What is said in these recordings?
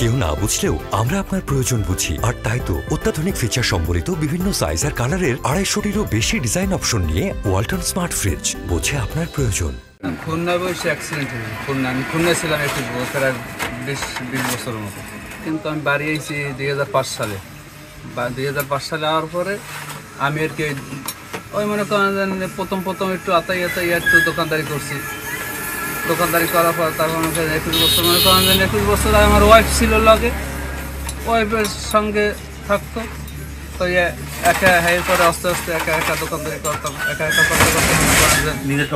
কেউ না বুঝলেও আমরা আপনার প্রয়োজন বুঝি, আর তাই তো অত্যাধুনিক ফিচার সম্বলিত বিভিন্ন সাইজ আর কালারের 250-টিরও বেশি ডিজাইন অপশন নিয়ে ওয়ালটন স্মার্ট ফ্রিজ বোঝে আপনার প্রয়োজন। খুলনায় বসে অ্যাক্সিডেন্ট হয়েছে। আমি খুলনায় ছিলাম একটু প্রায় 20 বছরের মতো, কিন্তু আমি বাড়ি এসেছি 2005 সালে। 2005 সালে আওয়ার পরে আমি আর কি ওই মনে করেন প্রথম একটু আতাই একটু দোকানদারি করছি। দোকানদারি করার পর তারপর 21 বছর মনে করেন 21 বছর আমার ওয়াইফ ছিল লগে, ওয়াইফের সঙ্গে থাকতো। তো একা পরে আস্তে আস্তে একা দোকানদারি করতাম, একা করতে করতে মনে করেন যে নিজের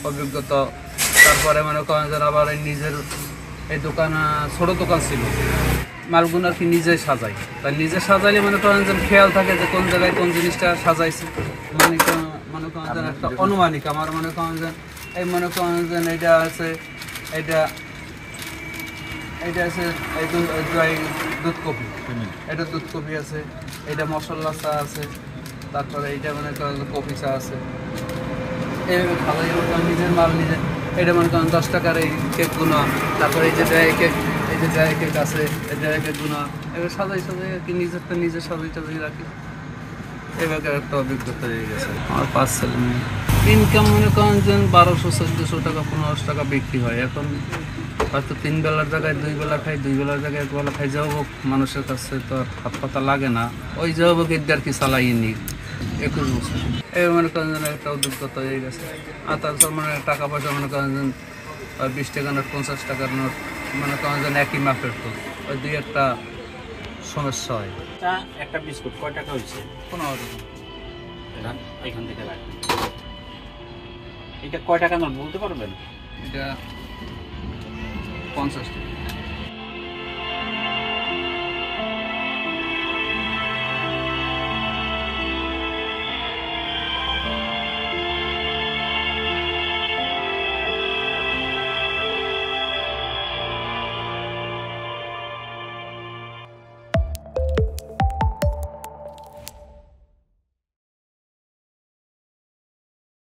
অভিজ্ঞতা। তারপরে মনে করেন যে আবার নিজের এই দোকান, ছোটো দোকান ছিল, মালগুলো আর কি নিজে সাজাই। তাই নিজে সাজাইলে মনে করেন যে খেয়াল থাকে যে কোন জায়গায় কোন জিনিসটা সাজাইছি। মনে করেন যেন একটা অনুমানিক আমার মনে করেন যে এই মনে করেন যে এটা আছে, এটা আছে এই দুধ কফি, এটা দুধ কফি আছে, এটা মশলা চা আছে, তারপরে এইটা মনে করেন কফি চা আছে। এইভাবে খাওয়াই নিজের মাল নিজে। এটা মনে করেন 10 টাকার এই কেকগুলো, তারপরে এই যে ড্রাই কেক, এই যে ড্রাই কেক আছে, এই ড্রাই কেকগুলো এবার সাজাই আর কি নিজে সাজাই রাখি। এভাবে একটা অভিজ্ঞতা হয়ে গেছে। আমার 5 ছেলে মেয়ে, ইনকাম মনে করেন যে 1200-1400 টাকা 1500 টাকা বিক্রি হয়। এখন হয়তো 3 বেলার জায়গায় 2 বেলা খাই, 2 বেলার জায়গায় 1 বেলা খাই। যা হোক মানুষের কাছে তো আর হাত পাতা লাগে না, ওই যা হোক এদের আর কি চালাই নি 21 বছর। এই মনে করেন যেন একটা অভিজ্ঞতা হয়ে গেছে। আর তারপর মানে টাকা পয়সা মনে করেন যেন 20 টাকা নোট 50 টাকার নোট মনে করেন যেন একই মাপের, তো ওই 2-1টা সমস্যা হয়। একটা বিস্কুট কয় টাকা হয়েছে? 15 টাকা। এখান থেকে রাখবেন। এটা কয় টাকা নোট বলতে পারবেন? এটা 50 টাকা।